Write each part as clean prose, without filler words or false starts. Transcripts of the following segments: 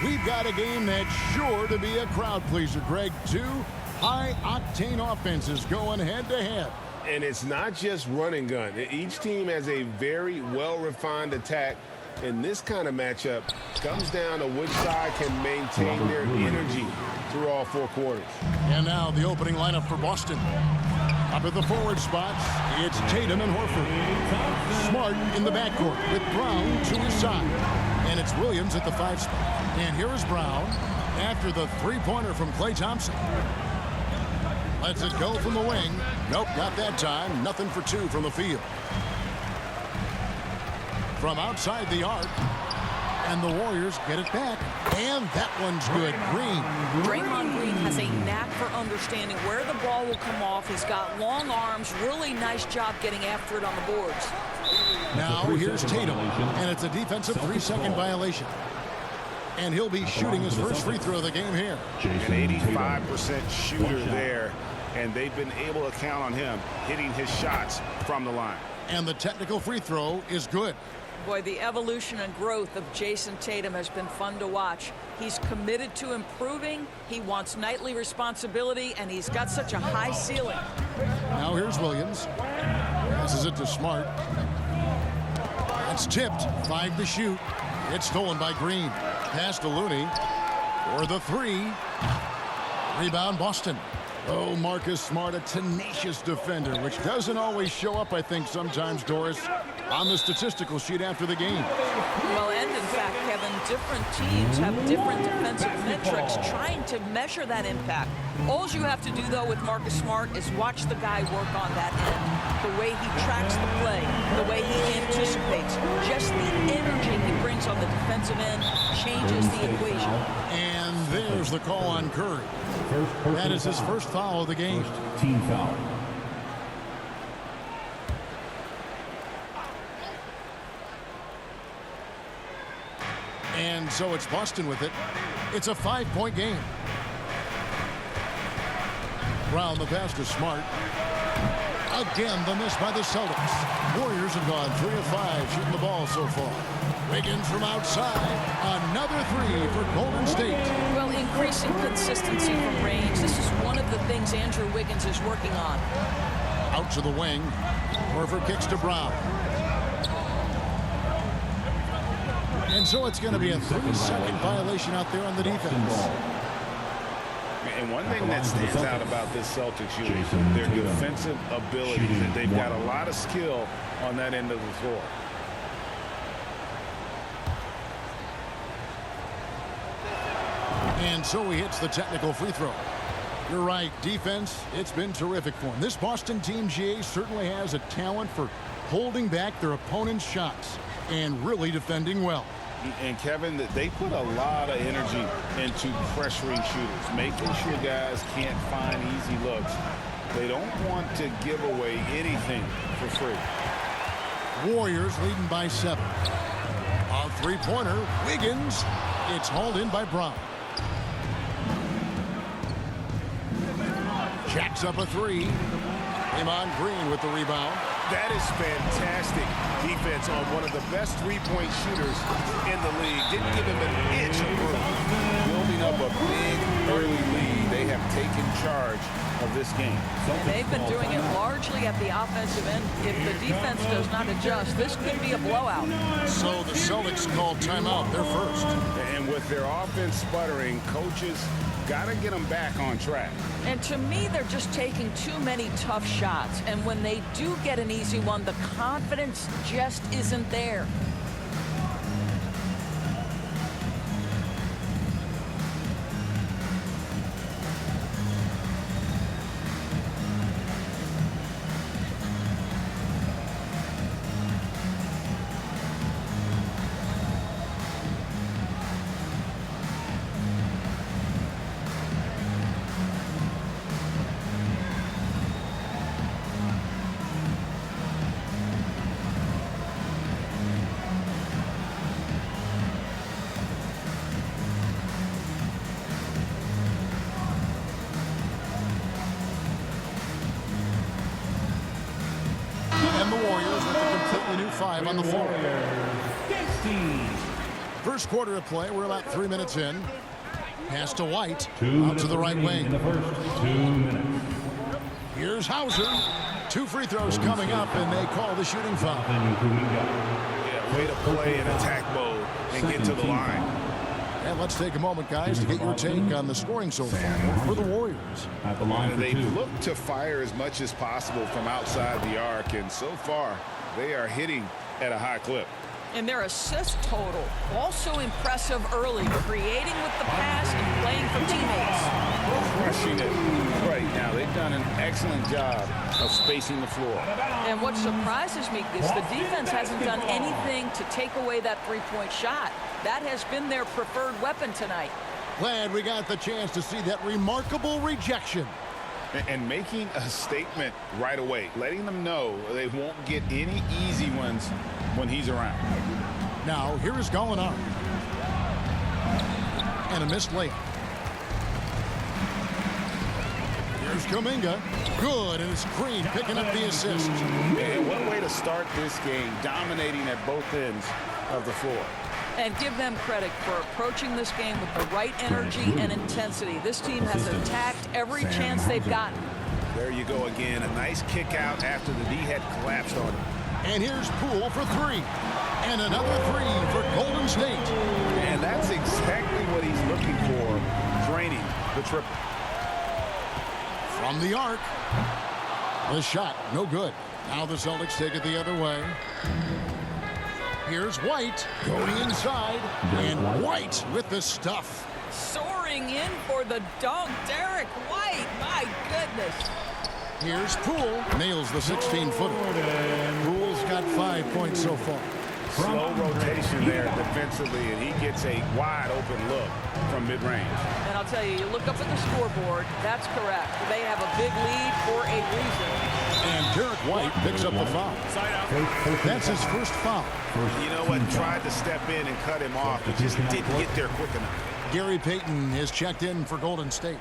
we've got a game that's sure to be a crowd pleaser, Greg. Two high-octane offenses going head-to-head. And it's not just run and gun. Each team has a very well-refined attack. And this kind of matchup comes down to which side can maintain their energy through all four quarters. And now the opening lineup for Boston. Up at the forward spots, it's Tatum and Horford. Smart in the backcourt with Brown to his side. And it's Williams at the 5 spot. And here is Brown after the three-pointer from Klay Thompson. Lets it go from the wing. Nope, not that time. Nothing for 2 from the field. From outside the arc. And the Warriors get it back. And that one's good. Green. Draymond Green has a knack for understanding where the ball will come off. He's got long arms. Really nice job getting after it on the boards. Now here's Tatum. And it's a defensive 3-second violation. And he'll be shooting his first free throw of the game here. An 85% shooter there. And they've been able to count on him hitting his shots from the line. And the technical free throw is good. Boy, the evolution and growth of Jason Tatum has been fun to watch. He's committed to improving. He wants nightly responsibility, and he's got such a high ceiling. Now here's Williams. Passes it to Smart. That's tipped. 5 to shoot. It's stolen by Green. Pass to Looney. For the 3. Rebound Boston. Oh, Marcus Smart, a tenacious defender, which doesn't always show up, I think, sometimes, Doris, on the statistical sheet after the game. Well, and in fact, Kevin, different teams have different defensive metrics trying to measure that impact. All you have to do, though, with Marcus Smart is watch the guy work on that end. The way he tracks the play, the way he anticipates, just the energy he brings on the defensive end changes the equation. And there's the call on Curry. That is his first foul of the game. Team foul. And so it's Boston with it. It's a 5-point game. Brown the pass to Smart. Again, the miss by the Celtics. Warriors have gone 3 of 5 shooting the ball so far. Wiggins from outside. Another 3 for Golden State. Well, increasing consistency from range. This is one of the things Andrew Wiggins is working on. Out to the wing. Horford kicks to Brown. And so it's going to be a 3-second violation out there on the defense. And one thing that stands out about this Celtics unit is their defensive ability. They've got a lot of skill on that end of the floor. And so he hits the technical free throw. You're right, defense, it's been terrific for him. This Boston team, GA, certainly has a talent for holding back their opponent's shots and really defending well. And Kevin, they put a lot of energy into pressuring shooters, making sure guys can't find easy looks. They don't want to give away anything for free. Warriors leading by 7. A three-pointer, Wiggins. It's hauled in by Brown. Jacks up a 3. Draymond Green with the rebound. That is fantastic defense on one of the best three-point shooters in the league. Didn't give him an inch of room. Building up a big early lead. They have taken charge of this game. And they've been doing it largely at the offensive end. If the defense does not adjust, this could be a blowout. So the Celtics called timeout. They're first. And with their offense sputtering, coaches got to get them back on track. And to me, they're just taking too many tough shots. And when they do get an easy one, the confidence just isn't there. And the Warriors with a completely new 5 on the floor. First quarter of play. We're about 3 minutes in. Pass to White. Out to the right wing. In the first 2 minutes. Here's Hauser. 2 free throws coming up, and they call the shooting foul. Yeah, way to play in attack mode and get to the line. And let's take a moment, guys, to get your take on the scoring so far for the Warriors. At the line for They 2. look to fire as much as possible from outside the arc, and so far they are hitting at a high clip. And their assist total also impressive early, creating with the pass and playing for teammates. Crushing it right now. They've done an excellent job of spacing the floor. And what surprises me is the defense hasn't done anything to take away that three-point shot. That has been their preferred weapon tonight. Glad we got the chance to see that remarkable rejection. And making a statement right away, letting them know they won't get any easy ones when he's around. Now, here is Gallinari. And a missed layup. Here's Kuminga. Good, and it's Green picking up the assist. Man, what a way to start this game, dominating at both ends of the floor. And give them credit for approaching this game with the right energy and intensity. This team has attacked every chance they've gotten. There you go again. A nice kick out after the D had collapsed on him. And here's Poole for 3. And another 3 for Golden State. And that's exactly what he's looking for, draining the triple. From the arc. The shot, no good. Now the Celtics take it the other way. Here's White going inside, and White with the stuff. Soaring in for the dunk, Derek White. My goodness. Here's Poole, nails the 16-footer. Poole's got 5 points so far. Slow rotation there defensively, and he gets a wide open look from mid-range. And I'll tell you, you look up at the scoreboard, that's correct. They have a big lead for a reason. And Derek White picks up the foul. That's his first foul. You know what? Tried to step in and cut him off, but just didn't get there quick enough. Gary Payton is checked in for Golden State.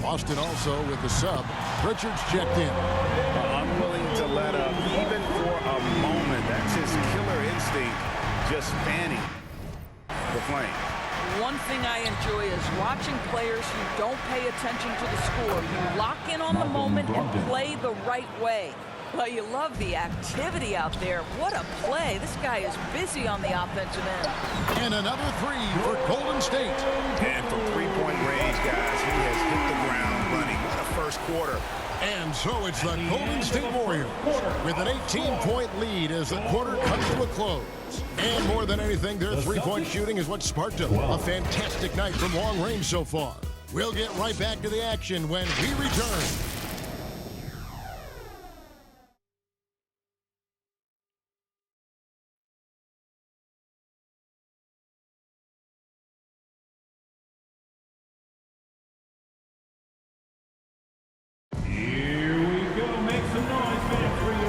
Boston also with the sub. Richards checked in. Unwilling to let up, even for a moment. That's his killer instinct, just fanning the flame. One thing I enjoy is watching players who don't pay attention to the score. You lock in on the moment and play the right way. Well, you love the activity out there. What a play. This guy is busy on the offensive end. And another 3 for Golden State. And from three-point range, guys, he has hit the ground running. What a first quarter. And so it's the Golden State Warriors with an 18-point lead as the quarter comes to a close. And more than anything, their three-point shooting is what sparked a fantastic night from long range so far. We'll get right back to the action when we return.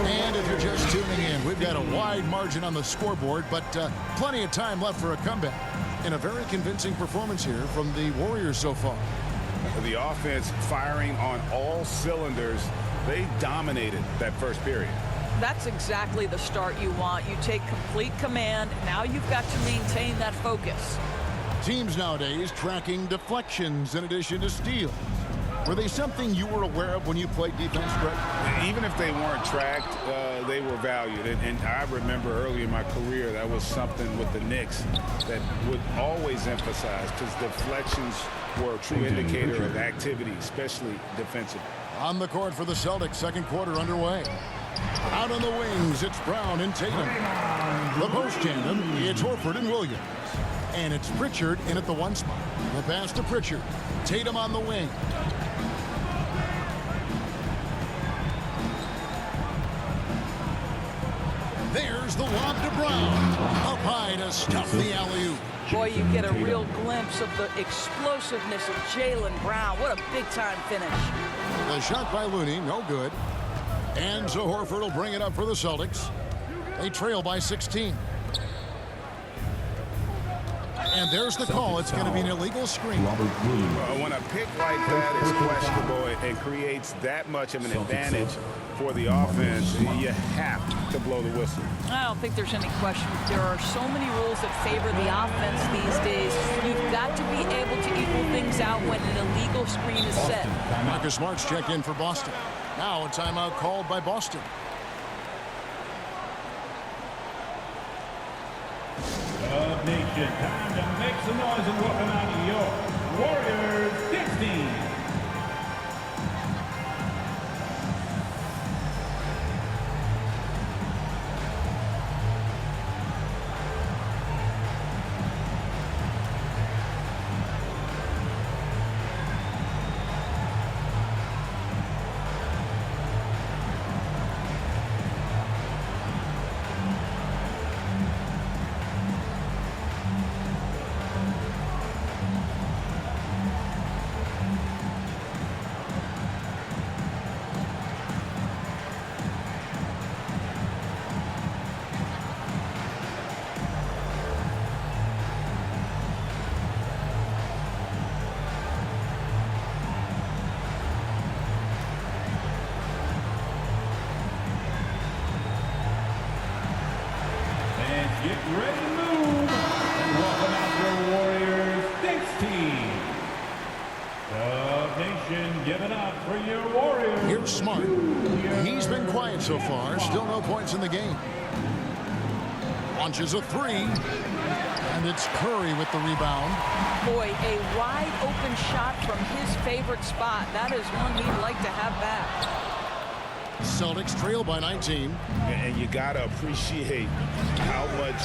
And if you're just tuning in, we've got a wide margin on the scoreboard, but plenty of time left for a comeback. And a very convincing performance here from the Warriors so far. The offense firing on all cylinders. They dominated that first period. That's exactly the start you want. You take complete command. Now you've got to maintain that focus. Teams nowadays tracking deflections in addition to steals. Were they something you were aware of when you played defense, Greg? Even if they weren't tracked, they were valued. And I remember early in my career, that was something with the Knicks that would always emphasize, because deflections were a true indicator of activity, especially defensively. On the court for the Celtics, second quarter underway. Out on the wings, it's Brown and Tatum. The post tandem, it's Horford and Williams. And it's Pritchard in at the 1 spot. The pass to Pritchard. Tatum on the wing. There's the lob to Brown. Up high to stuff the alley-oop. Boy, you get a real glimpse of the explosiveness of Jaylen Brown. What a big-time finish. The shot by Looney, no good. And so Horford will bring it up for the Celtics. They trail by 16. And there's the call. It's going to be an illegal screen. When a pick like that is questionable and creates that much of an advantage for the offense, you have to blow the whistle. I don't think there's any question. There are so many rules that favor the offense these days. You've got to be able to equal things out when an illegal screen is set. Marcus Smart's checked in for Boston. Now a timeout called by Boston. Nation, time to make some noise and welcome out your Warriors 16. Get ready to move and welcome out your Warriors 16. The nation, give it up for your Warriors. Here's Smart. He's been quiet so far. Still no points in the game. Launches a three. And it's Curry with the rebound. Boy, a wide open shot from his favorite spot. That is one he'd like to have back. Celtics trail by 19. And you got to appreciate how much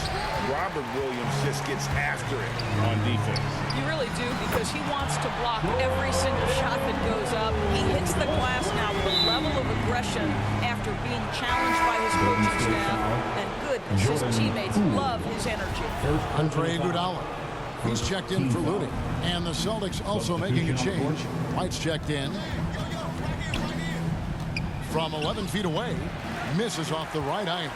Robert Williams just gets after it on defense. You really do, because he wants to block every single shot that goes up. He hits the glass now with a level of aggression after being challenged by his coaching staff. And goodness, his teammates love his energy. Andre Iguodala. He's checked in for Looney. And the Celtics also making a change. White's checked in. From 11 feet away, misses off the right iron,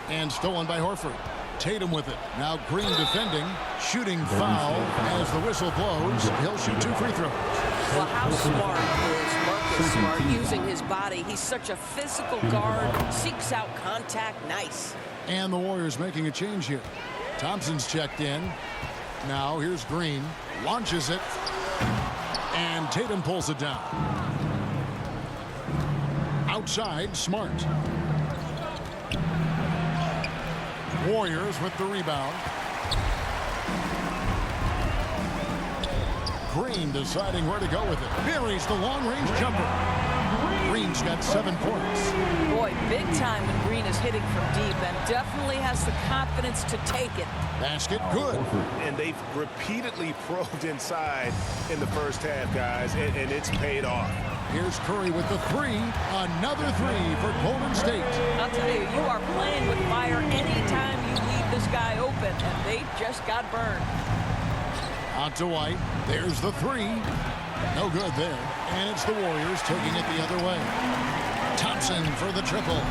and stolen by Horford. Tatum with it. Now Green defending, shooting foul as the whistle blows. He'll shoot 2 free throws. Well, how smart is Marcus Smart using his body? He's such a physical guard, seeks out contact, nice. And the Warriors making a change here. Thompson's checked in. Now here's Green, launches it, and Tatum pulls it down. Outside, Smart. Warriors with the rebound. Green deciding where to go with it. Buries the long-range jumper. Green's got 7 points. Boy, big time when Green is hitting from deep, and definitely has the confidence to take it. Basket good. And they've repeatedly probed inside in the first half, guys, and it's paid off. Here's Curry with the three. Another three for Golden State. I'll tell you, you are playing with fire anytime you leave this guy open, and they just got burned. Out to White. There's the three. No good there. And it's the Warriors taking it the other way. Thompson for the triple.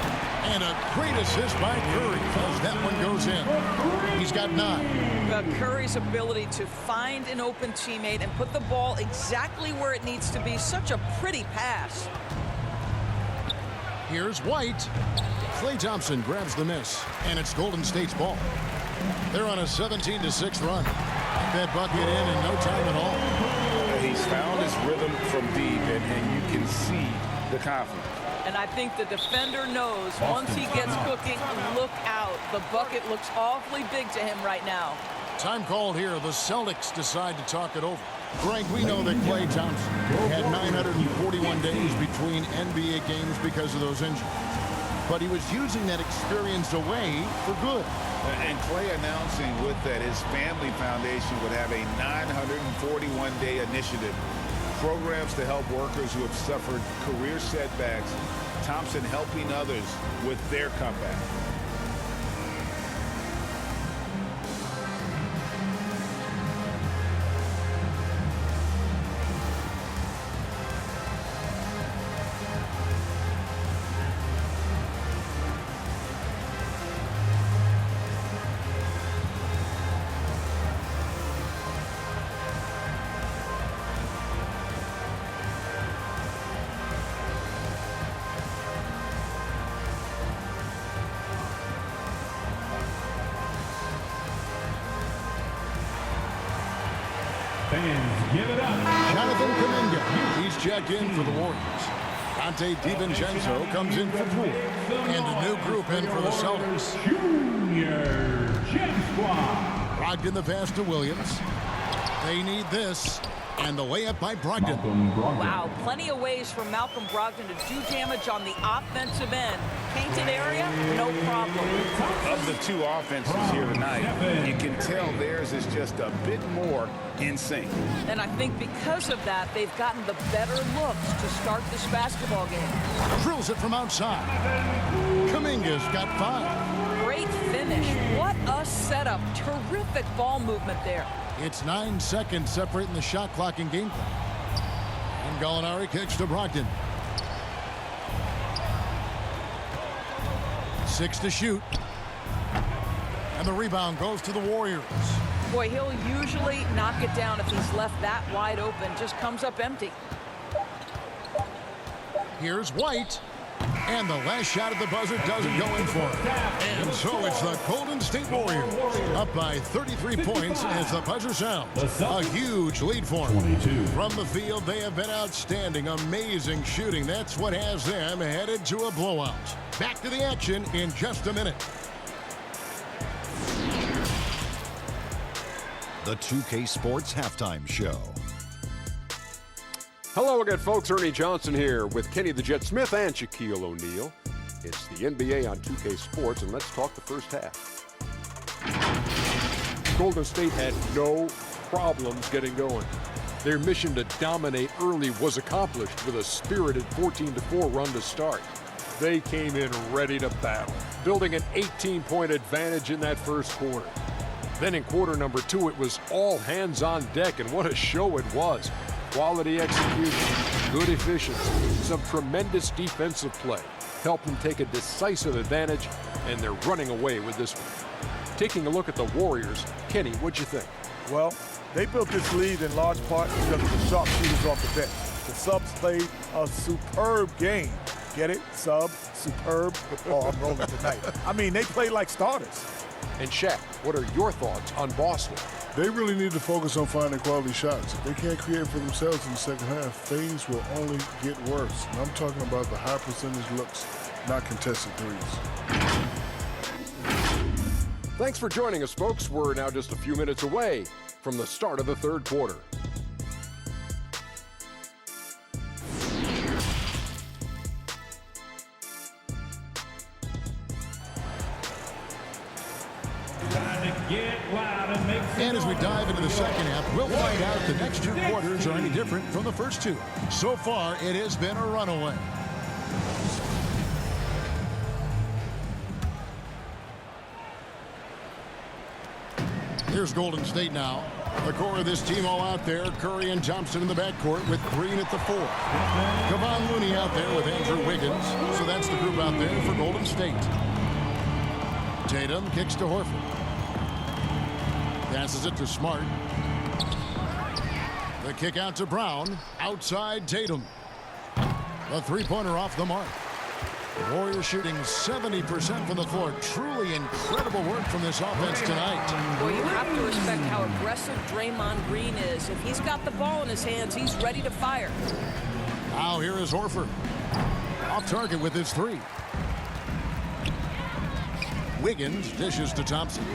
And a great assist by Curry as that one goes in. He's got 9. Curry's ability to find an open teammate and put the ball exactly where it needs to be. Such a pretty pass. Here's White. Klay Thompson grabs the miss. And it's Golden State's ball. They're on a 17-6 run. That bucket in no time at all. He's found his rhythm from deep, and you can see the confidence. And I think the defender knows once he gets cooking, look out. The bucket looks awfully big to him right now. Time called here. The Celtics decide to talk it over. Frank, we know that Klay Thompson had 941 days between NBA games because of those injuries. But he was using that experience away for good. And Klay announcing with that his family foundation would have a 941-day initiative. Programs to help workers who have suffered career setbacks. Thompson helping others with their comeback. Fans, give it up. Jonathan Kuminga, he's checked in for the Warriors. Dante DiVincenzo comes in for Poole. And a new group in for the Celtics. Junior Jet Squad. Brogdon the pass to Williams. They need this. And the layup by Brogdon. Wow, plenty of ways for Malcolm Brogdon to do damage on the offensive end. Painted area, no problem. Of the two offenses here tonight, you can tell theirs is just a bit more in sync. And I think because of that, they've gotten the better looks to start this basketball game. Drills it from outside. Kuminga's got 5. Great finish. What a setup. Terrific ball movement there. It's 9 seconds separating the shot clock and game clock. And Gallinari kicks to Brogdon. 6 to shoot. And the rebound goes to the Warriors. Boy, he'll usually knock it down if he's left that wide open. Just comes up empty. Here's White. And the last shot at the buzzer doesn't go in for it. And so it's the Golden State Warriors up by 33 points as the buzzer sounds. A huge lead for them. From the field, they have been outstanding. Amazing shooting. That's what has them headed to a blowout. Back to the action in just a minute. The 2K Sports Halftime Show. Hello again, folks. Ernie Johnson here with Kenny the Jet Smith and Shaquille O'Neal. It's the NBA on 2K Sports, and let's talk the first half. Golden State had no problems getting going. Their mission to dominate early was accomplished with a spirited 14-4 run to start. They came in ready to battle, building an 18-point advantage in that first quarter. Then in quarter number 2, it was all hands on deck, and what a show it was. Quality execution, good efficiency, some tremendous defensive play helped them take a decisive advantage, and they're running away with this one. Taking a look at the Warriors, Kenny, what'd you think? Well, they built this lead in large part because of the sharp shooters off the bench. The subs played a superb game. Get it? Sub, superb. Oh, I'm rolling tonight. I mean, they played like starters. And Shaq, what are your thoughts on Boston? They really need to focus on finding quality shots. If they can't create for themselves in the second half, things will only get worse. And I'm talking about the high percentage looks, not contested threes. Thanks for joining us, folks. We're now just a few minutes away from the start of the third quarter. And as we dive into the second half, we'll find out if the next 2 quarters are any different from the first 2. So far, it has been a runaway. Here's Golden State now. The core of this team all out there. Curry and Thompson in the backcourt with Green at the 4. Kevon Looney out there with Andrew Wiggins. So that's the group out there for Golden State. Tatum kicks to Horford. Passes it to Smart. The kick out to Brown. Outside Tatum. The three-pointer off the mark. The Warriors shooting 70% from the floor. Truly incredible work from this offense tonight. Well, you have to respect how aggressive Draymond Green is. If he's got the ball in his hands, he's ready to fire. Now here is Horford. Off target with his 3. Wiggins dishes to Thompson.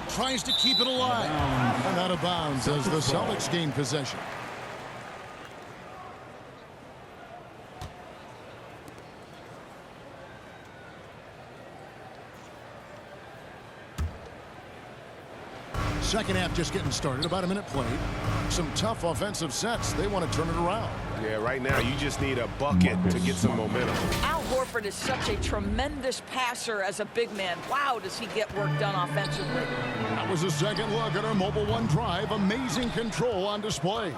Tries to keep it alive. And out of bounds as the Celtics gain possession. Second half just getting started. About a minute played. Some tough offensive sets. They want to turn it around. Yeah, right now you just need a bucket to get some momentum. Al Horford is such a tremendous passer as a big man. Wow, does he get work done offensively. That was a second look at our Mobile One drive. Amazing control on display.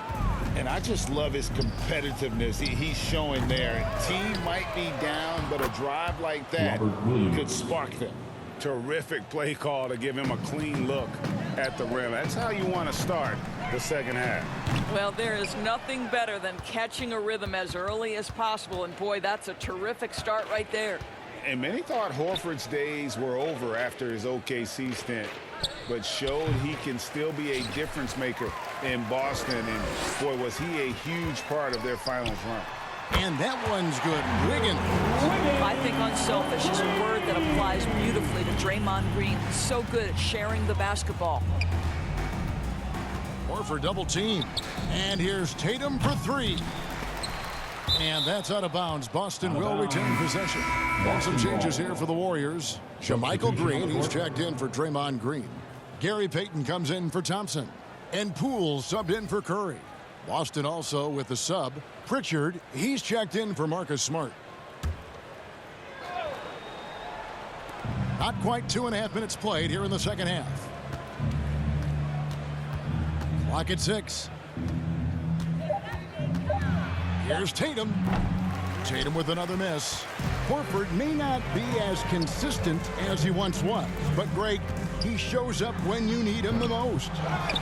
And I just love his competitiveness he's showing there. Team might be down, but a drive like that could spark them. Terrific play call to give him a clean look at the rim. That's how you want to start the second half. Well, there is nothing better than catching a rhythm as early as possible. And boy, that's a terrific start right there. And many thought Horford's days were over after his OKC stint. but showed he can still be a difference maker in Boston. And, boy, was he a huge part of their finals run. And that one's good. Wiggins. I think unselfish is a word that applies beautifully to Draymond Green. He's so good at sharing the basketball. Horford double team. And here's Tatum for three. And that's out of bounds. Boston will retain possession. And some changes here for the Warriors. Jermichael Green, he's checked in for Draymond Green. Gary Payton comes in for Thompson. And Poole subbed in for Curry. Boston also with the sub. Pritchard, he's checked in for Marcus Smart. Not quite 2.5 minutes played here in the second half. Clock at 6. Here's Tatum. Tatum with another miss. Horford may not be as consistent as he once was, but Greg, he shows up when you need him the most.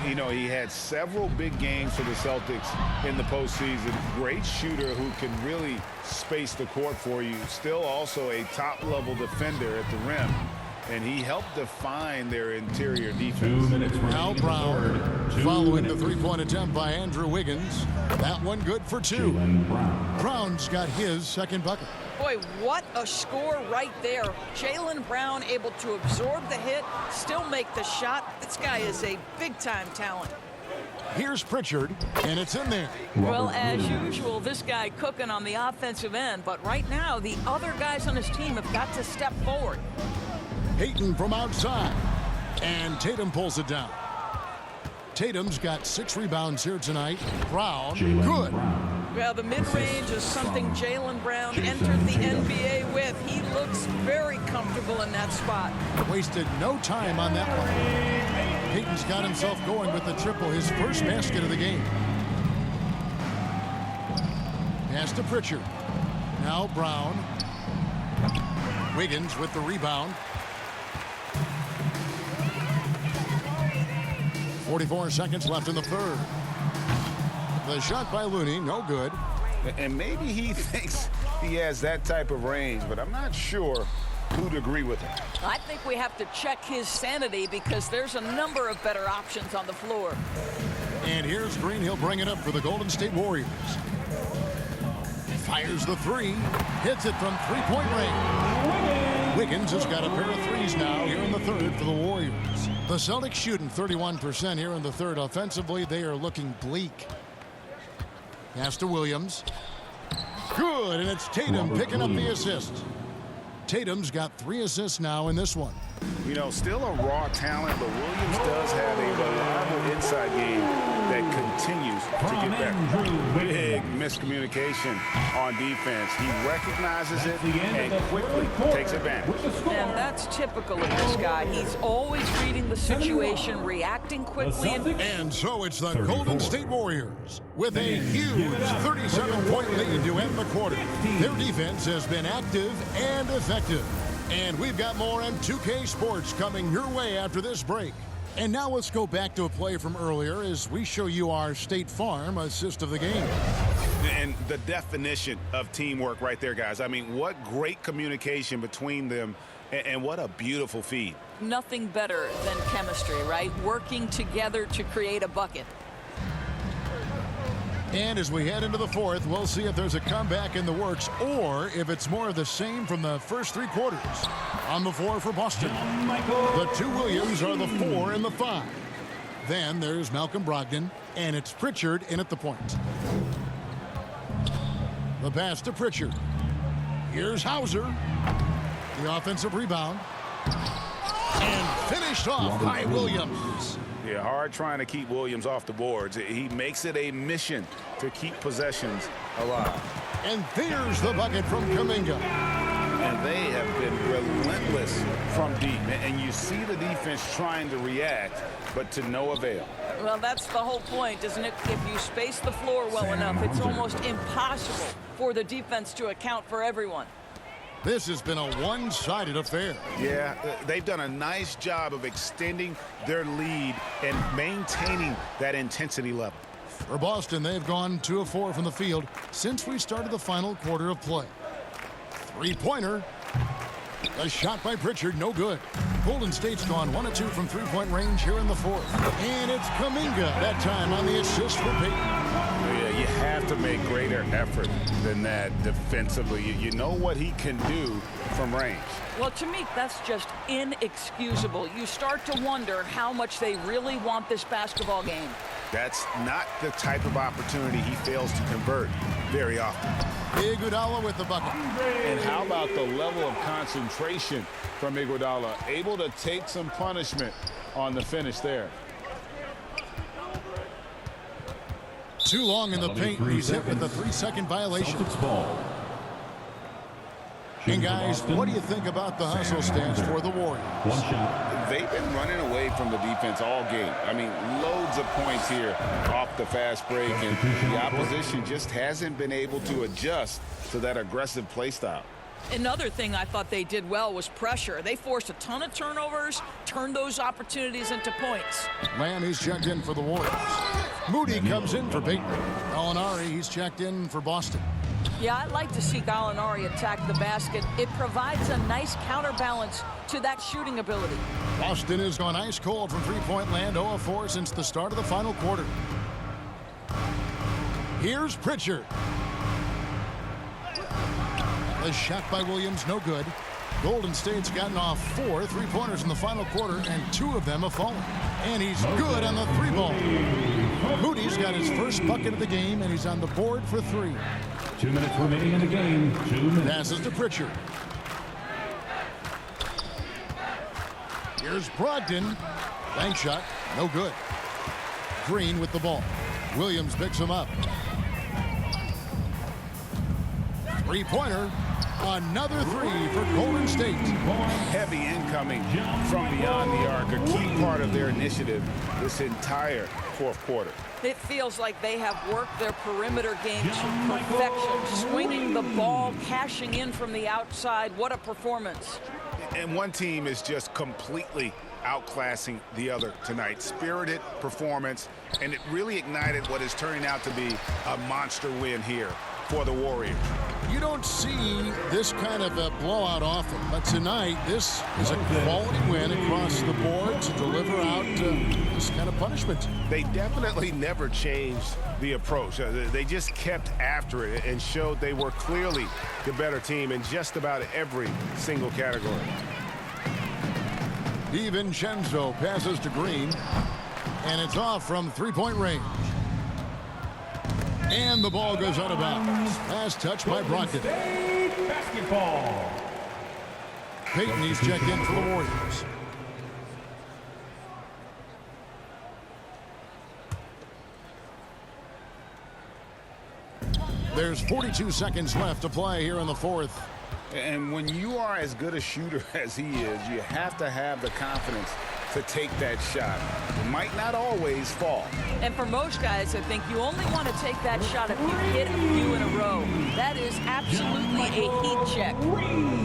You know, he had several big games for the Celtics in the postseason. Great shooter who can really space the court for you. Still also a top-level defender at the rim. And he helped define their interior defense. 2 minutes. Now Brown following the three-point attempt by Andrew Wiggins. That one good for 2. Brown's got his second bucket. Boy, what a score right there. Jaylen Brown able to absorb the hit, still make the shot. This guy is a big-time talent. Here's Pritchard, and it's in there. Well, as usual, this guy cooking on the offensive end, but right now the other guys on his team have got to step forward. Payton from outside, and Tatum pulls it down. Tatum's got 6 rebounds here tonight. Brown, good. Well, the mid-range is something Jaylen Brown entered the NBA with. He looks very comfortable in that spot. Wasted no time on that one. Payton's got himself going with the triple, his first basket of the game. Pass to Pritchard. Now Brown. Wiggins with the rebound. 44 seconds left in the third. The shot by Looney, no good. And maybe he thinks he has that type of range, but I'm not sure who'd agree with him. I think we have to check his sanity because there's a number of better options on the floor. And here's Green. He'll bring it up for the Golden State Warriors. Fires the three. Hits it from three-point range. Wiggins has got a pair of threes now here in the third for the Warriors. The Celtics shooting 31% here in the third. Offensively, they are looking bleak. Pass to Williams. Good, and it's Tatum picking up the assist. Tatum's got 3 assists now in this one. You know, still a raw talent, but Williams does have a reliable inside game that continues to get better. Big miscommunication on defense. He recognizes it and quickly takes advantage. And that's typical of this guy. He's always reading the situation, reacting quickly. And so it's the Golden State Warriors with a huge 37-point lead to end the quarter. Their defense has been active and effective. And we've got more on 2K Sports coming your way after this break. And now let's go back to a play from earlier as we show you our State Farm assist of the game. And the definition of teamwork right there, guys. I mean, what great communication between them, and what a beautiful feed. Nothing better than chemistry, right? Working together to create a bucket. And as we head into the fourth, we'll see if there's a comeback in the works or if it's more of the same from the first 3 quarters. On the floor for Boston, the 2 Williams are the 4 and the 5. Then there's Malcolm Brogdon, and it's Pritchard in at the point. The pass to Pritchard. Here's Hauser. The offensive rebound. And finished off by Williams. Yeah, hard trying to keep Williams off the boards. He makes it a mission to keep possessions alive. And there's the bucket from Kuminga. And they have been relentless from deep. And you see the defense trying to react, but to no avail. Well, that's the whole point, isn't it? If you space the floor well enough, it's almost impossible for the defense to account for everyone. This has been a one-sided affair. Yeah, they've done a nice job of extending their lead and maintaining that intensity level. For Boston, they've gone 2 of 4 from the field since we started the final quarter of play. 3-pointer. A shot by Pritchard, no good. Golden State's gone 1 of 2 from three-point range here in the fourth. And it's Kuminga that time on the assist for Payton. Yeah, you have to make greater effort than that defensively. You know what he can do from range. Well, to me, that's just inexcusable. You start to wonder how much they really want this basketball game. That's not the type of opportunity he fails to convert very often. Iguodala with the bucket. And how about the level of concentration from Iguodala? Able to take some punishment on the finish there. Too long in the paint. He's hit with a 3-second violation. And guys, what do you think about the hustle stance for the Warriors? One shot. They've been running away from the defense all game. I mean, loads of points here off the fast break, and the opposition just hasn't been able to adjust to that aggressive play style. Another thing I thought they did well was pressure. They forced a ton of turnovers, turned those opportunities into points. Lamb, he's checked in for the Warriors. Moody comes in for Payton. Gallinari, he's checked in for Boston. Yeah, I'd like to see Gallinari attack the basket. It provides a nice counterbalance to that shooting ability. Boston has gone ice cold from three-point land, 0 of 4 since the start of the final quarter. Here's Pritchard. A shot by Williams, no good. Golden State's gotten off 4 three-pointers in the final quarter, and 2 of them have fallen. And he's good on the 3-ball. Moody's got his first bucket of the game, and he's on the board for 3. 2 minutes remaining in the game. 2 minutes. Passes to Pritchard. Here's Brogdon. Bank shot, no good. Green with the ball. Williams picks him up. 3-pointer. Another 3 for Golden State. Heavy incoming from beyond the arc, a key part of their initiative this entire fourth quarter. It feels like they have worked their perimeter game to perfection, swinging the ball, cashing in from the outside. What a performance. And one team is just completely outclassing the other tonight. Spirited performance, and it really ignited what is turning out to be a monster win here for the Warriors. You don't see this kind of a blowout often, but tonight this is a quality win across the board to deliver out this kind of punishment. They definitely never changed the approach. They just kept after it and showed they were clearly the better team in just about every single category. DiVincenzo passes to Green, and it's off from three-point range. And the ball goes out of bounds. Last touch by Brogdon. Basketball. Payton, he's checked in for the Warriors. There's 42 seconds left to play here in the fourth. And when you are as good a shooter as he is, you have to have the confidence to take that shot. It might not always fall. And for most guys, I think you only want to take that shot if you hit a few in a row. That is absolutely a heat check.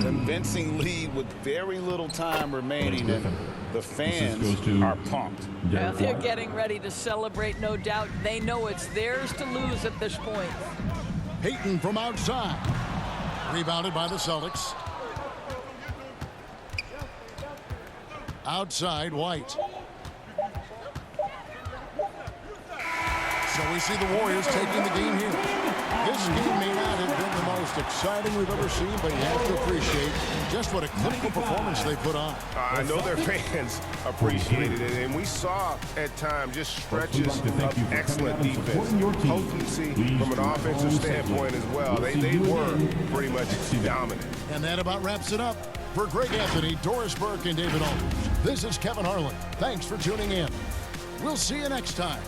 Convincing lead with very little time remaining, and the fans are pumped. Well, they're getting ready to celebrate, no doubt. They know it's theirs to lose at this point. Payton from outside. Rebounded by the Celtics. Outside, White. So we see the Warriors taking the game here. This game may not have been the most exciting we've ever seen, but you have to appreciate just what a clinical performance they put on. I know their fans appreciated it, and we saw at times just stretches of excellent defense, potency from an offensive standpoint as well. They were pretty much dominant. And that about wraps it up. For Greg Anthony, Doris Burke, and David Aldridge, this is Kevin Harlan. Thanks for tuning in. We'll see you next time.